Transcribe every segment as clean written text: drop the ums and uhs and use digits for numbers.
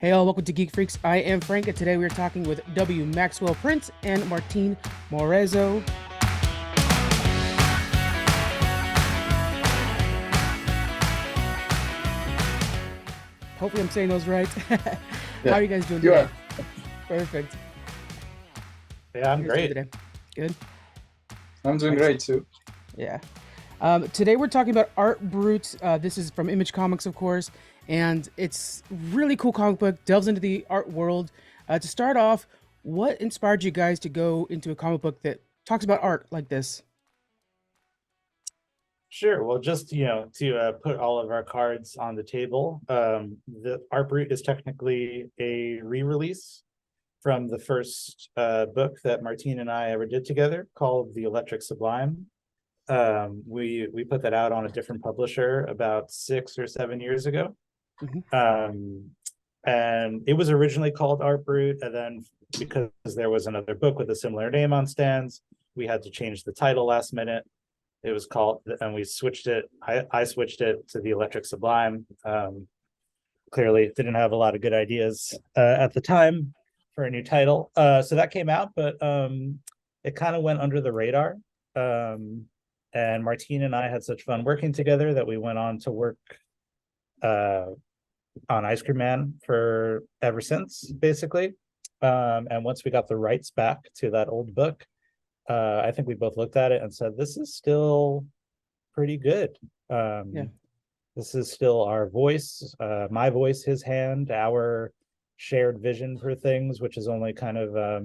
Hey all, welcome to Geek Freaks. I am Frank, and today we're talking with W. Maxwell Prince and Martín Morazzo. Hopefully I'm saying those right. How are you guys doing You today? are. Perfect. Yeah, I'm How are you guys doing great. today? Good? I'm doing great Excellent. too. Yeah. Today we're talking about Art Brut. This is from Image Comics, of course, and it's really cool comic book, delves into the art world. To start off, what inspired you guys to go into a comic book that talks about art like this? Sure. Well, just to put all of our cards on the table, the Art Brut is technically a re-release from the first book that Martine and I ever did together, called The Electric Sublime. We put that out on a different publisher about 6 or 7 years ago. Mhm. And it was originally called Art Brut, and then because there was another book with a similar name on stands, we had to change the title last minute. It was called, and we switched it. I switched it to The Electric Sublime. Clearly didn't have a lot of good ideas at the time for a new title. So that came out, but it kind of went under the radar. And Martine and I had such fun working together that we went on to work on Ice Cream Man for ever since, basically. And once we got the rights back to that old book, I think we both looked at it and said, this is still pretty good. Yeah. This is still our voice, my voice, his hand, our shared vision for things, which has only kind of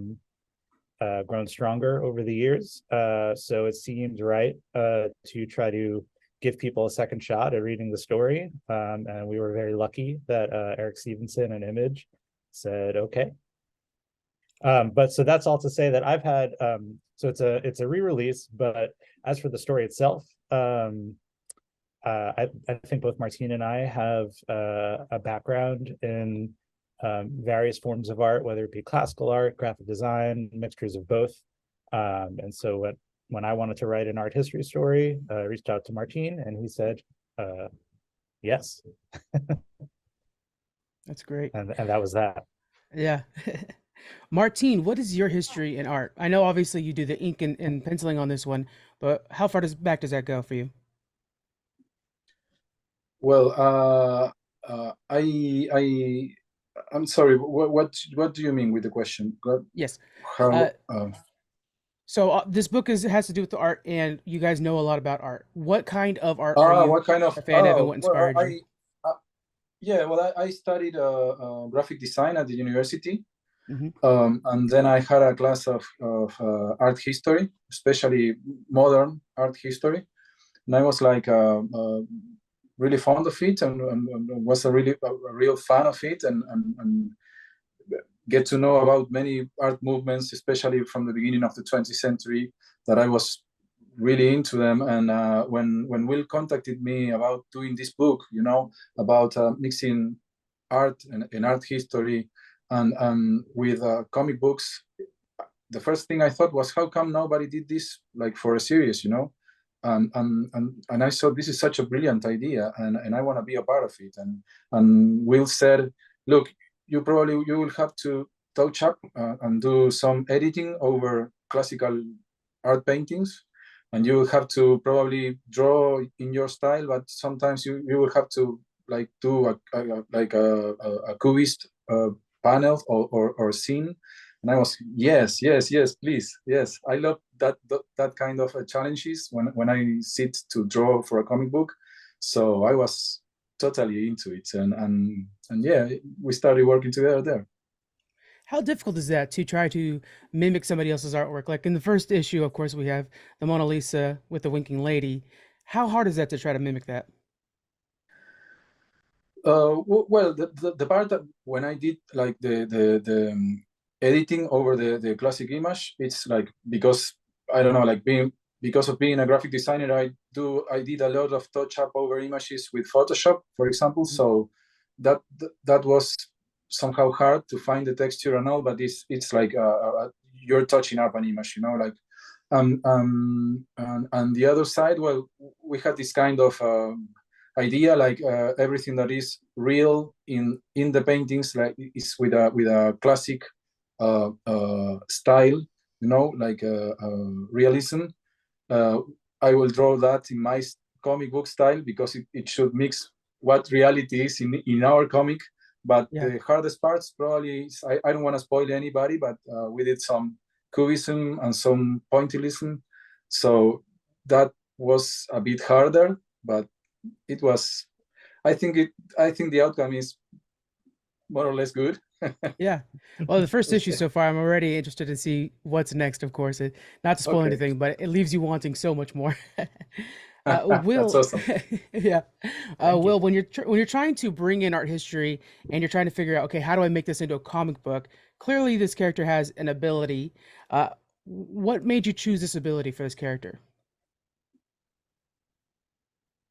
grown stronger over the years. So it seemed right to try to give people a second shot at reading the story. And we were very lucky that Eric Stevenson and Image said, okay. But so that's all to say that I've had, so it's a re-release, but as for the story itself, I think both Martine and I have a background in various forms of art, whether it be classical art, graphic design, mixtures of both. And so when I wanted to write an art history story, I reached out to Martine, and he said, yes. That's great. And that was that. Yeah. Martín, what is your history in art? I know obviously you do the ink and penciling on this one, but how far back does that go for you? Well, I'm sorry. What do you mean with the question? Yes. Uh, How? so this book has to do with the art, and you guys know a lot about art. What kind of art are you What kind of? a fan of, and Oh, what well, inspired you? yeah. Well, I studied graphic design at the university, Hmm. and then I had a class of art history, especially modern art history, and I was like really fond of it, and was a real fan of it, and get to know about many art movements, especially from the beginning of the 20th century, that I was really into them. And when Will contacted me about doing this book, about mixing art and art history and with comic books, the first thing I thought was, how come nobody did this like for a series? And I saw this is such a brilliant idea, and I want to be a part of it. And Will said, look, you will have to touch up and do some editing over classical art paintings, and you will have to probably draw in your style, but sometimes you will have to like do a cubist panel or scene. And I was, yes, please, yes. I love that kind of challenges when I sit to draw for a comic book. So I was totally into it, and yeah, we started working together there. How difficult is that to try to mimic somebody else's artwork? Like in the first issue, of course, we have the Mona Lisa with the winking lady. How hard is that to try to mimic that? Well, the part that when I did like the editing over the classic image, it's like, because I don't know, like being because of being a graphic designer, I did a lot of touch up over images with Photoshop, for example. Mhm. So that was somehow hard to find the texture and all, but it's like you're touching up an image, like. And the other side, well, we had this kind of idea, like everything that is real in the paintings, like is with a classic style, you know, like realism. I will draw that in my comic book style because it should mix what reality is in our comic. But Yeah. the hardest parts probably is, I don't want to spoil anybody, but we did some cubism and some pointillism, so that was a bit harder, but it was. I think the outcome is more or less good. Yeah. Well, the first issue so far, I'm already interested to see what's next, of course. Not to spoil Okay, anything, but it leaves you wanting so much more. that's Will, awesome. yeah. Thank you. Will, when you're trying to bring in art history and you're trying to figure out, okay, how do I make this into a comic book? Clearly, this character has an ability. What made you choose this ability for this character?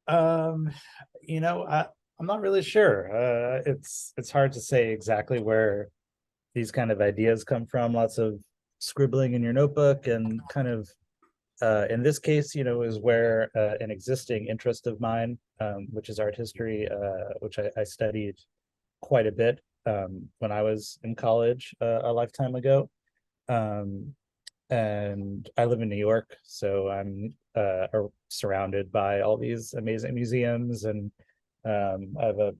You know, I'm not really sure. It's hard to say exactly where these kind of ideas come from. Lots of scribbling in your notebook, and kind of in this case, you know, is where an existing interest of mine, which is art history, which I studied quite a bit when I was in college a lifetime ago. And I live in New York, so I'm surrounded by all these amazing museums, and I have a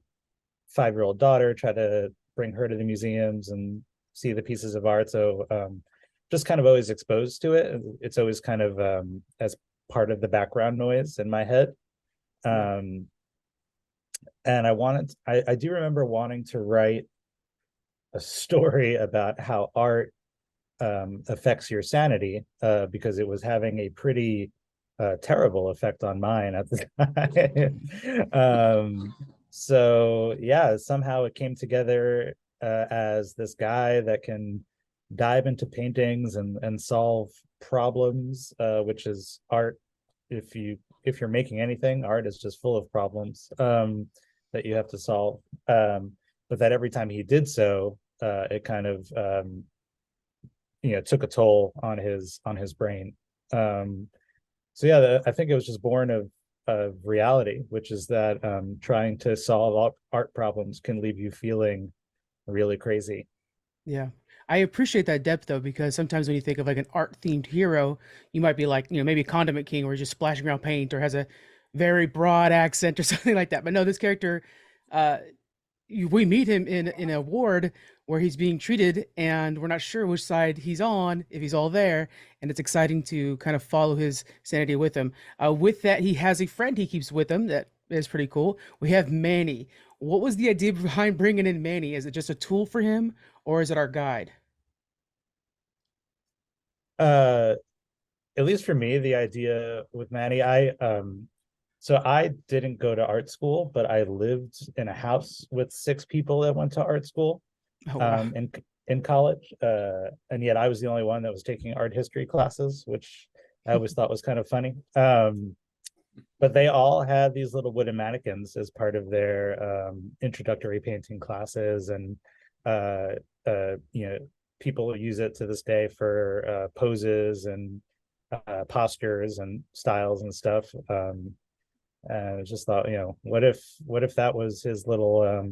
5-year-old daughter. Try to bring her to the museums and see the pieces of art. So just kind of always exposed to it. It's always kind of as part of the background noise in my head. And I do remember wanting to write a story about how art affects your sanity, because it was having a pretty terrible effect on mine at the time. So yeah, somehow it came together as this guy that can dive into paintings and solve problems, which is art. If you're making anything, art is just full of problems that you have to solve. But that every time he did so, it kind of took a toll on his brain. So yeah, I think it was just born of reality, which is that trying to solve art problems can leave you feeling really crazy. Yeah. I appreciate that depth though, because sometimes when you think of like an art themed hero, you might be like, maybe Condiment King, where he's just splashing around paint or has a very broad accent or something like that. But no, this character, uh, we meet him in a ward where he's being treated, and we're not sure which side he's on, if he's all there, and it's exciting to kind of follow his sanity with him. With that, he has a friend he keeps with him that is pretty cool. We have Manny. What was the idea behind bringing in Manny? Is it just a tool for him, or is it our guide? uh at least for me, the idea with Manny, so I didn't go to art school, but I lived in a house with 6 people that went to art school Oh wow. in college, and yet I was the only one that was taking art history classes, which I always thought was kind of funny. But they all had these little wooden mannequins as part of their introductory painting classes, and uh, people use it to this day for poses and postures and styles and stuff. And I just thought, what if that was his little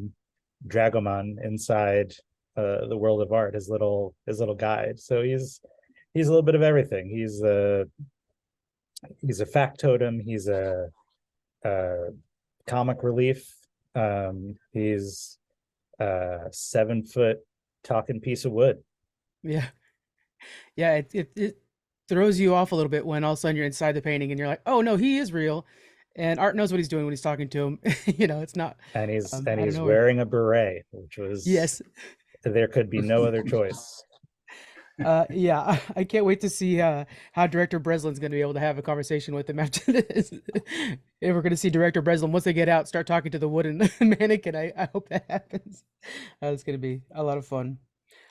Dragomon inside the world of art, his little guide. So he's a little bit of everything. He's a fact totem. He's a comic relief. He's a 7-foot talking piece of wood. Yeah. Yeah, it throws you off a little bit when all of a sudden you're inside the painting and you're like, oh no, he is real. And Art knows what he's doing when he's talking to him. It's not And he's out of nowhere. wearing a beret, which was, Yes. there could be no other choice. Yeah, I can't wait to see how Director Breslin's going to be able to have a conversation with him after this. If we're going to see Director Breslin, once they get out, start talking to the wooden mannequin, I hope that happens. It's going to be a lot of fun.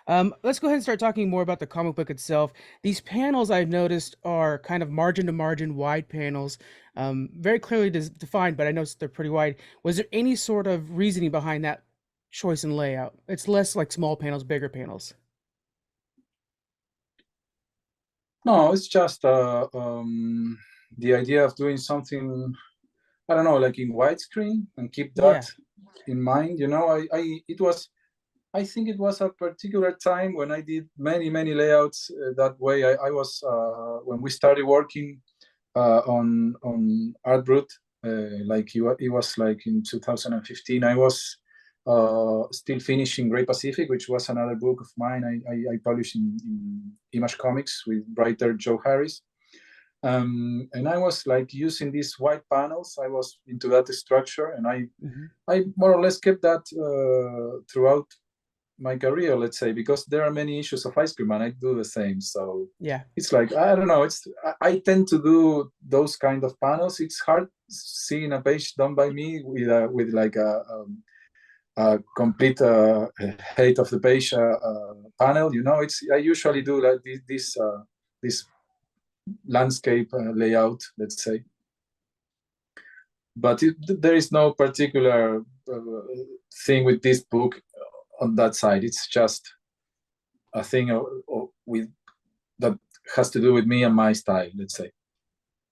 Let's go ahead and start talking more about the comic book itself. These panels I've noticed are kind of margin to margin wide panels, very clearly defined, but I noticed they're pretty wide. Was there any sort of reasoning behind that choice and layout? It's less like small panels, bigger panels. No, it's just the idea of doing something. I don't know, like in widescreen and keep Yeah. that in mind. You know, I think it was a particular time when I did many layouts that way. I was when we started working on Art Brut, like it was like in 2015. I was still finishing Great Pacific, which was another book of mine I published in Image Comics with writer Joe Harris. And I was like using these white panels. I was into that structure, and I more or less kept that throughout my career, let's say, because there are many issues of Ice Cream Man. I do the same. So Yeah. it's like, I don't know. I tend to do those kind of panels. It's hard seeing a page done by me with like a complete height of the page panel. You know, I usually do like this landscape layout, let's say. But there is no particular thing with this book on that side. It's just a thing with that has to do with me and my style, let's say.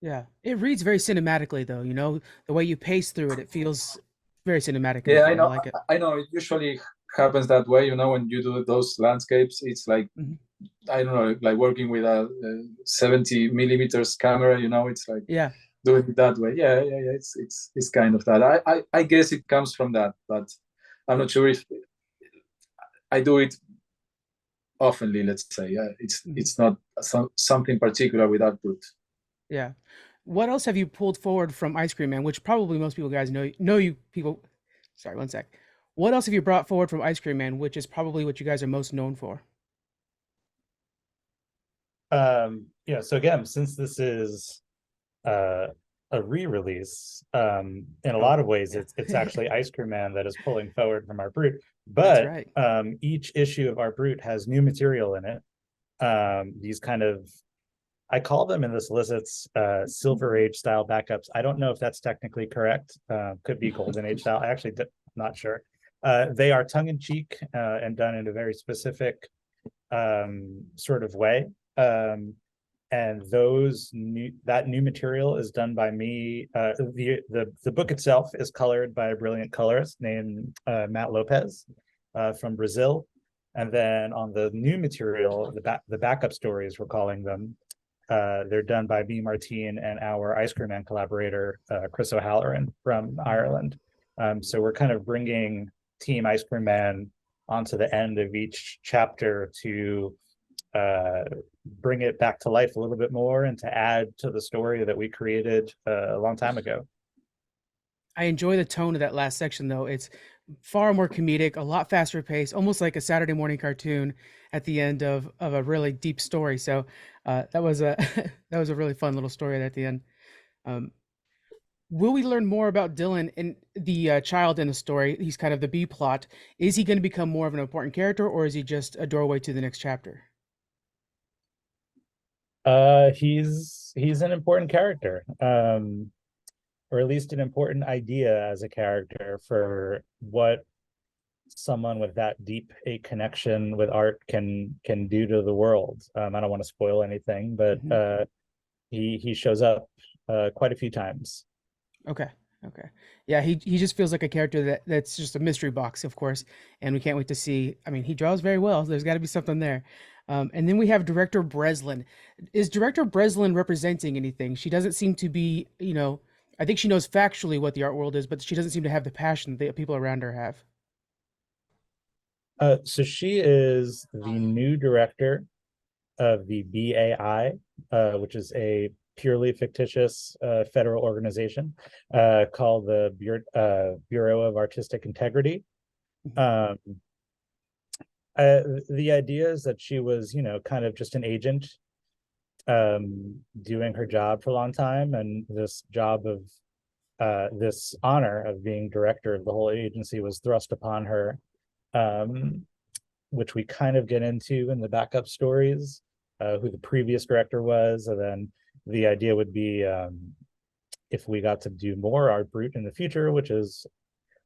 Yeah. It reads very cinematically, though. You know, the way you pace through it, it feels very cinematic and Yeah, I fun. I know. like it. I know. It usually happens that way. You know, when you do those landscapes, it's like I don't know, like working with a 70 millimeters camera. You know, it's like Yeah. doing it that way. Yeah. It's kind of that. I guess it comes from that, but I'm not sure if I do it oftenly. Let's say, yeah, it's not something particular with Art Brut. Yeah. What else have you pulled forward from Ice Cream Man, which probably most people guys know you people. Sorry, one sec. What else have you brought forward from Ice Cream Man, which is probably what you guys are most known for? Yeah, so again, since this is a re-release, in a lot of ways, it's actually Ice Cream Man that is pulling forward from Art Brut. That's But right. each issue of Art Brut has new material in it. These kind of, I call them in the solicits Silver Age style backups. I don't know if that's technically correct. Could be Golden Age style. I actually not sure. They are tongue-in-cheek and done in a very specific sort of way. And that new material is done by me. The book itself is colored by a brilliant colorist named Matt Lopez from Brazil. And then on the new material, the backup stories, we're calling them, they're done by B. Martin and our Ice Cream Man collaborator, Chris O'Halloran from Ireland. So we're kind of bringing Team Ice Cream Man onto the end of each chapter to bring it back to life a little bit more and to add to the story that we created a long time ago. I enjoy the tone of that last section, though. It's far more comedic, a lot faster pace, almost like a Saturday morning cartoon at the end of a really deep story. So that was a that was a really fun little story at the end. Um, will we learn more about Dylan and the child in the story? He's kind of the B plot. Is he going to become more of an important character, or is he just a doorway to the next chapter? He's an important character, or at least an important idea as a character for what someone with that deep a connection with art can do to the world. I don't want to spoil anything, but he shows up quite a few times. Okay. Okay. Yeah, he just feels like a character that's just a mystery box, of course, and we can't wait to see. I mean, he draws very well. There's got to be something there. And then we have director Breslin. Is director Breslin representing anything? She doesn't seem to be, I think she knows factually what the art world is, but she doesn't seem to have the passion that the people around her have. So she is the new director of the BAI, which is a purely fictitious federal organization called the Bureau of Artistic Integrity. The idea is that she was, kind of just an agent doing her job for a long time, and this job of this honor of being director of the whole agency was thrust upon her, which we kind of get into in the backup stories, who the previous director was, and then the idea would be if we got to do more Art Brut in the future, which is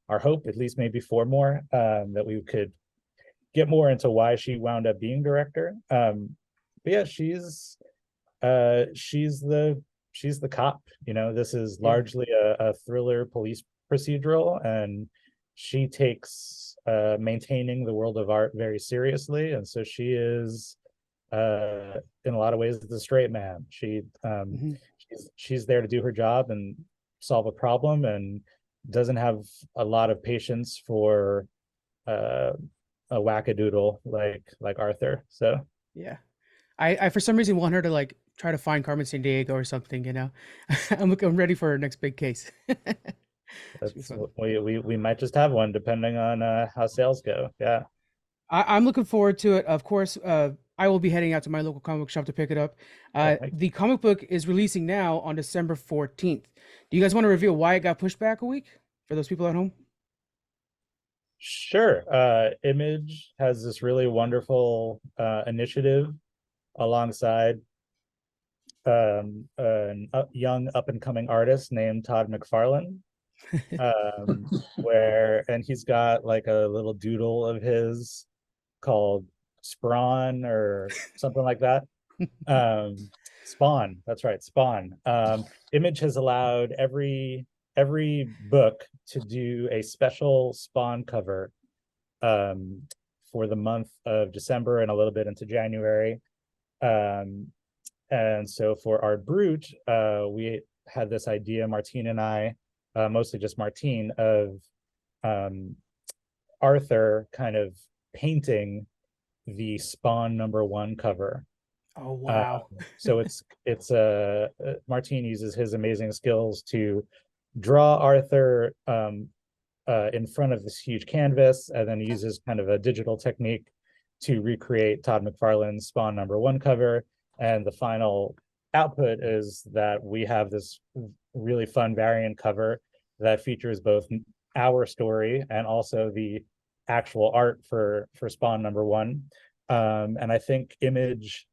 our hope, at least maybe 4 more, that we could get more into why she wound up being director. But yeah, she's the she's the cop. This is Yeah. largely a thriller police procedural, and she takes maintaining the world of art very seriously, and so she is in a lot of ways the straight man. Mhm. She's there to do her job and solve a problem, and doesn't have a lot of patience for a wackadoodle like Arthur. So Yeah. I for some reason want her to like try to find Carmen San Diego or something, I'm ready for her next big case. Should be that's fun. we might just have one depending on how sales go. Yeah. I'm looking forward to it. Of course, I will be heading out to my local comic book shop to pick it up. Oh, thank The comic book is releasing now on December 14th. Do you guys want to reveal why it got pushed back a week for those people at home? Sure. Image has this really wonderful initiative alongside a young up and coming artist named Todd McFarlane, and he's got like a little doodle of his called Sprawn or something like that. Spawn, that's right, Spawn. Image has allowed every book to do a special Spawn cover for the month of December and a little bit into January. And so for our Brut, we had this idea, Martine and I, mostly just Martine, of Arthur kind of painting the Spawn #1 cover. Oh, wow. So it's Martine uses his amazing skills to draw Arthur in front of this huge canvas, and then uses kind of a digital technique to recreate Todd McFarlane's Spawn #1 cover. And the final output is that we have this really fun variant cover that features both our story and also the actual art for Spawn #1. And I think Image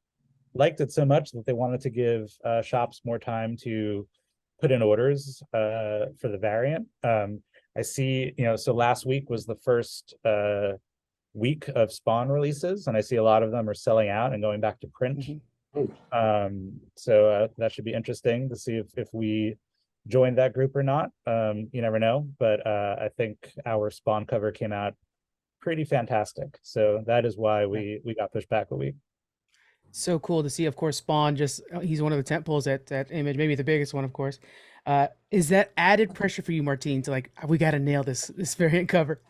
liked it so much that they wanted to give shops more time to put in orders for the variant. I see, so last week was the first week of Spawn releases, and I see a lot of them are selling out and going back to print. Mhm. So that should be interesting to see if we join that group or not. You never know, but I think our Spawn cover came out pretty fantastic. So that is why we got pushed back a week. So cool to see, of course, Spawn just he's one of the tent poles at Image, maybe the biggest one, of course. Is that added pressure for you, Martine, to like we got to nail this variant cover?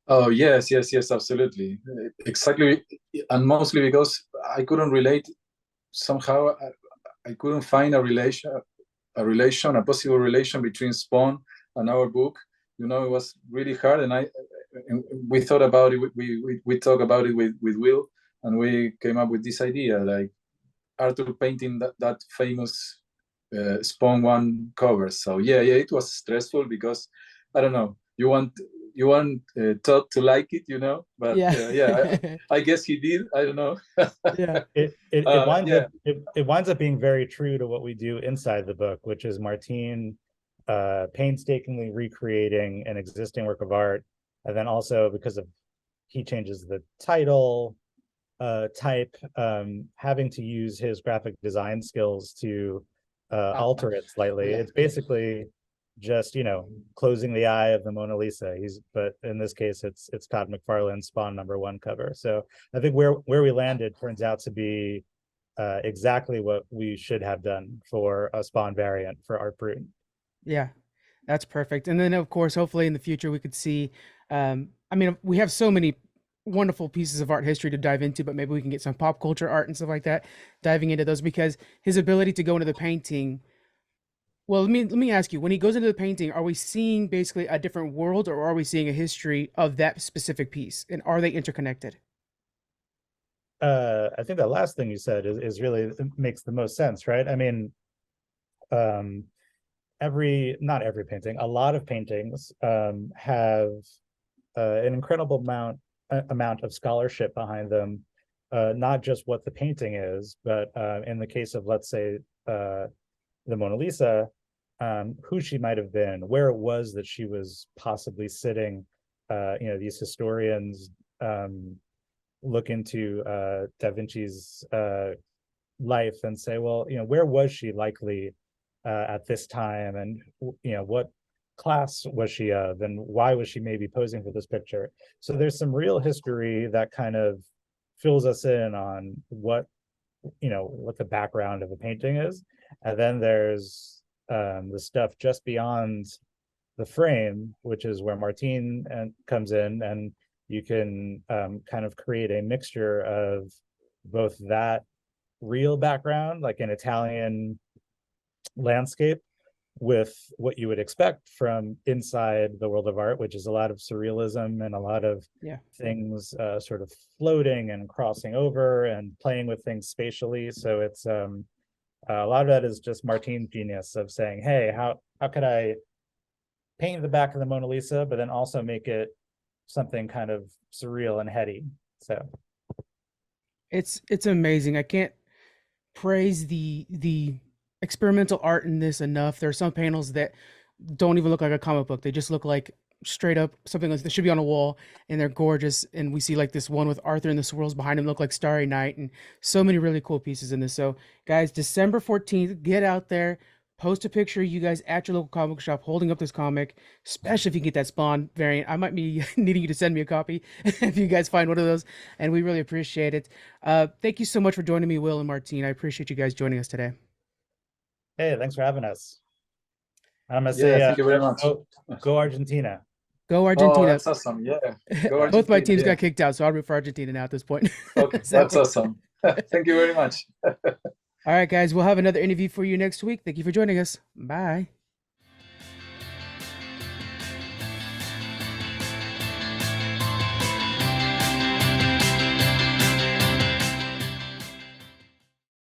Oh yes, yes, yes, absolutely, exactly, and mostly because I couldn't relate somehow. I couldn't find a possible relation between Spawn and our book. It was really hard, and we thought about it. We talked about it with Will, and we came up with this idea, like Arthur painting that famous Spawn 1 cover. So yeah, it was stressful because I don't know. You want Todd to like it, but Yeah. yeah, I guess he did. I don't know. Yeah. It Yeah. winds up being very true to what we do inside the book, which is Martine painstakingly recreating an existing work of art, and then also because of he changes the title type, having to use his graphic design skills to alter it slightly. Yeah. It's basically just closing the eye of the Mona Lisa. But in this case, it's Todd McFarlane's Spawn #1 cover. So I think where we landed turns out to be exactly what we should have done for a Spawn variant for Art Brut. Yeah, that's perfect. And then, of course, hopefully in the future we could see. I mean, we have so many wonderful pieces of art history to dive into, but maybe we can get some pop culture art and stuff like that, diving into those because his ability to go into the painting. Well, let me ask you: when he goes into the painting, are we seeing basically a different world, or are we seeing a history of that specific piece, and are they interconnected? I think that last thing you said is really makes the most sense, right? I mean, not every painting, a lot of paintings have an incredible amount of scholarship behind them, not just what the painting is, but in the case of, let's say, the Mona Lisa, who she might have been, where it was that she was possibly sitting. These historians look into Da Vinci's life and say, well, where was she likely at this time, and what class was she of, and why was she maybe posing for this picture? So there's some real history that kind of fills us in on what the background of a painting is. And then there's the stuff just beyond the frame, which is where Martín comes in, and you can kind of create a mixture of both that real background, like an Italian landscape, with what you would expect from inside the world of art, which is a lot of surrealism and a lot of things sort of floating and crossing over and playing with things spatially. So it's a lot of that is just Martín's genius of saying, hey, how could I paint the back of the Mona Lisa, but then also make it something kind of surreal and heady. So it's amazing. I can't praise the experimental art in this enough. There are some panels that don't even look like a comic book. They just look like straight up something that should be on a wall, and they're gorgeous. And we see like this one with Arthur and the swirls behind him look like Starry Night, and so many really cool pieces in this. So guys, December 14th, get out there, post a picture of you guys at your local comic book shop holding up this comic, especially if you get that Spawn variant. I might be needing you to send me a copy if you guys find one of those, and we really appreciate it. Thank you so much for joining me, Will and Martín. I appreciate you guys joining us today. Hey, thanks for having us. I'm gonna say, thank you very much. Go Argentina. Go Argentina. Oh, that's awesome. Yeah. Go Argentina. Both my teams got kicked out, so I'll root for Argentina now at this point. Okay, that's awesome. Thank you very much. All right, guys, we'll have another interview for you next week. Thank you for joining us. Bye.